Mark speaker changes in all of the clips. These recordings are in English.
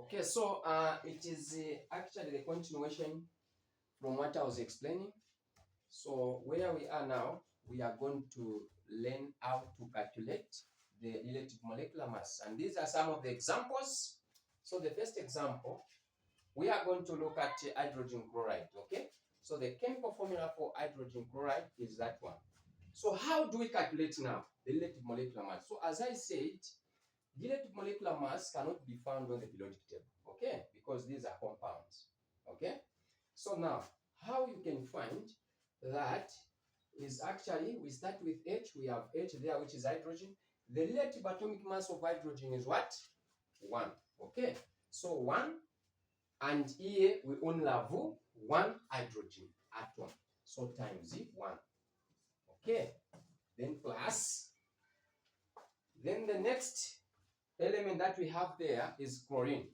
Speaker 1: Okay, so it is actually the continuation from what I was explaining. So where we are now, we are going to learn how to calculate the relative molecular mass. And these are some of the examples. So the first example, we are going to look at hydrogen chloride, okay? So the chemical formula for hydrogen chloride is that one. So how do we calculate now the relative molecular mass? So as I said, relative molecular mass cannot be found on the periodic table, okay? Because these are compounds, okay? So now, how you can find that is actually, we start with H, we have H there, which is hydrogen. The relative atomic mass of hydrogen is what? 1, okay? So 1, and here we only have 1 hydrogen atom. So times 1, okay? Then plus, then the next element that we have there is chlorine.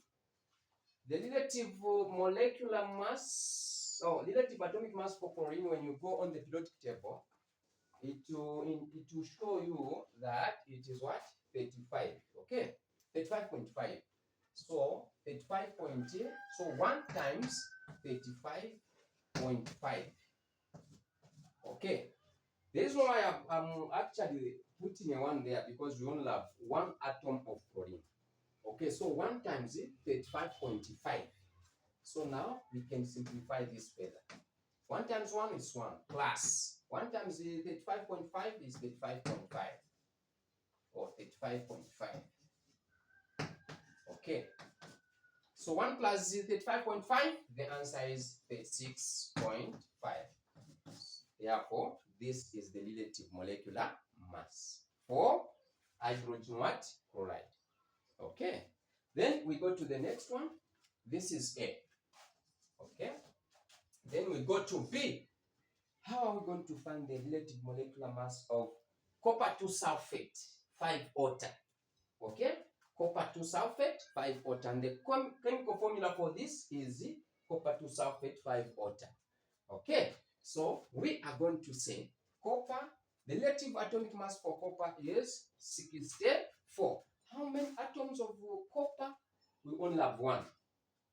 Speaker 1: The relative molecular mass, or relative atomic mass for chlorine, when you go on the periodic table, it will show you that it is what? 35, okay? 35.5. So 35 point, so 1 times 35.5. Okay. The reason why I'm actually putting a 1 there, because we only have 1 atom of chlorine. Okay, so 1 times 35.5. So now we can simplify this further. 1 times 1 is 1 plus 1 times 35.5 is 35.5 or 35.5. Okay. So 1 plus 35.5, the answer is 36.5. Therefore, this is the relative molecular mass for hydrogen what? Chloride. Okay. Then we go to the next one. This is A. Okay. Then we go to B. How are we going to find the relative molecular mass of copper 2 sulfate 5-ota? Okay. Copper 2 sulfate 5-ota. And the chemical formula for this is copper 2 sulfate 5-ota. Okay. So we are going to say copper, the relative atomic mass for copper is 64. How many atoms of copper? We only have 1.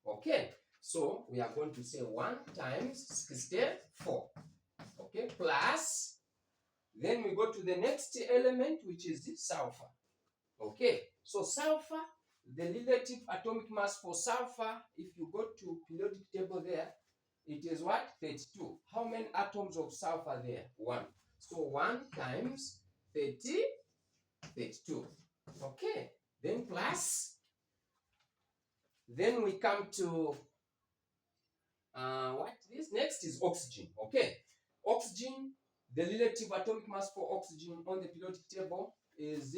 Speaker 1: Okay. So we are going to say 1 times 64. Okay. Plus, then we go to the next element, which is the sulfur. Okay. So sulfur, the relative atomic mass for sulfur, if you go to periodic table there, it is what? 32. How many atoms of sulfur there? 1. So 1 times 30, 32. Okay. Then plus, then we come to what this next is oxygen. Okay. Oxygen, the relative atomic mass for oxygen on the periodic table is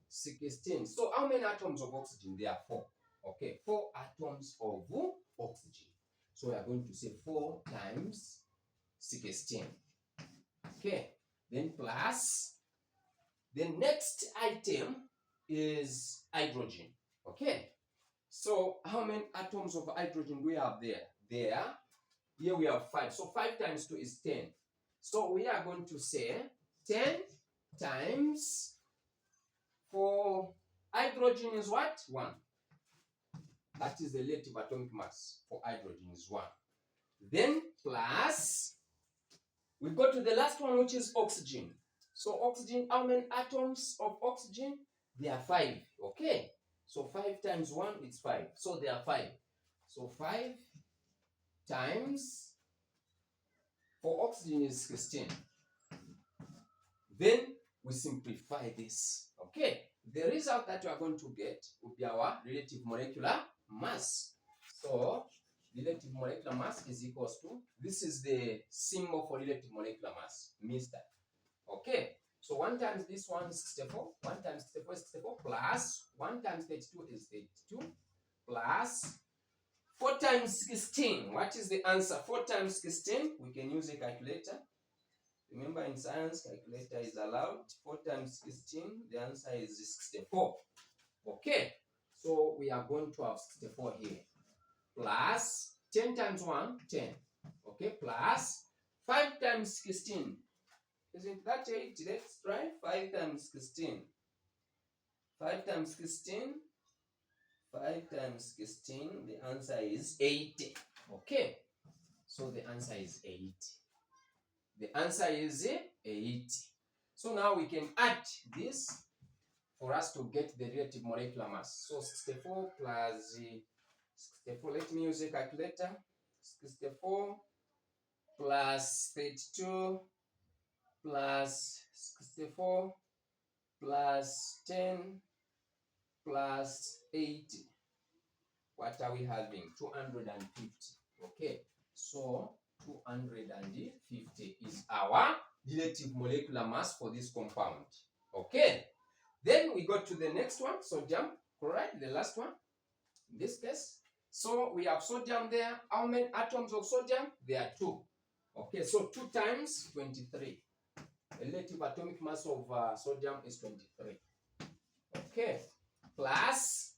Speaker 1: 16. So how many atoms of oxygen? There are 4. Okay, 4 atoms of oxygen. So we are going to say 4 times 16. Okay, then plus the next item is hydrogen. Okay, so how many atoms of hydrogen do we have there? Here we have 5. So 5 times 2 is 10. So we are going to say 10 times, for hydrogen is what? 1. That is the relative atomic mass for hydrogen is 1. Then plus, we go to the last one, which is oxygen. So oxygen, how many atoms of oxygen? There are 5. Okay. So 5 times 1 is 5. So there are 5. So 5 times, for oxygen is 16. Then we simplify this. Okay. The result that we are going to get will be our relative molecular mass. So relative molecular mass is equals to, this is the symbol for relative molecular mass, Mr. Okay. So 1 times this one is 64. 1 times 64 is 64 plus 1 times 32 is 32 plus 4 times 16. What is the answer? 4 times 16. We can use a calculator. Remember, in science, calculator is allowed. 4 times 16, the answer is 64. Okay, so we are going to have 64 here. Plus 10 times 1, 10. Okay, plus 5 times 16. Isn't that 8? Let's try 5 times 16. 5 times 16. 5 times 16, the answer is 80. Okay, so the answer is 80. The answer is 80. So now we can add this for us to get the relative molecular mass. So 64 plus 64, let me use a calculator. 64 plus 32 plus 64 plus 10 plus 80. What are we having? 250. Okay, so 250 is our relative molecular mass for this compound. Okay, then we go to the next one, sodium chloride, the last one in this case. So we have sodium there. How many atoms of sodium? There are 2. Okay, so 2 times 23. The relative atomic mass of sodium is 23. Okay, plus,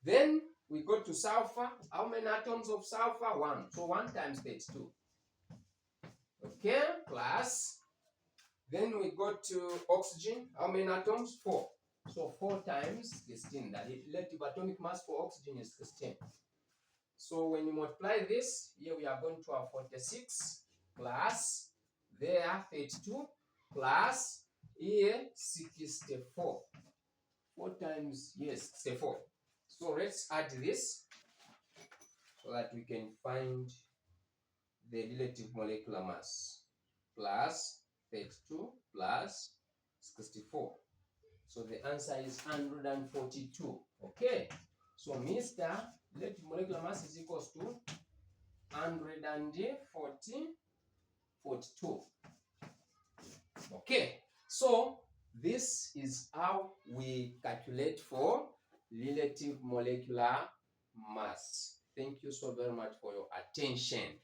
Speaker 1: then we go to sulfur. How many atoms of sulfur? 1. So 1 times 32. Okay, plus, then we go to oxygen. How many atoms? 4. So 4 times 16. The relative atomic mass for oxygen is 16. So when you multiply this, here we are going to have 46 plus there 32 plus here 64. 4 times, yes, 64. So let's add this so that we can find the relative molecular mass. Plus 32 plus 64. So the answer is 142. Okay. So Mr. relative molecular mass is equals to 142. Okay. So this is how we calculate for relative molecular mass. Thank you so very much for your attention.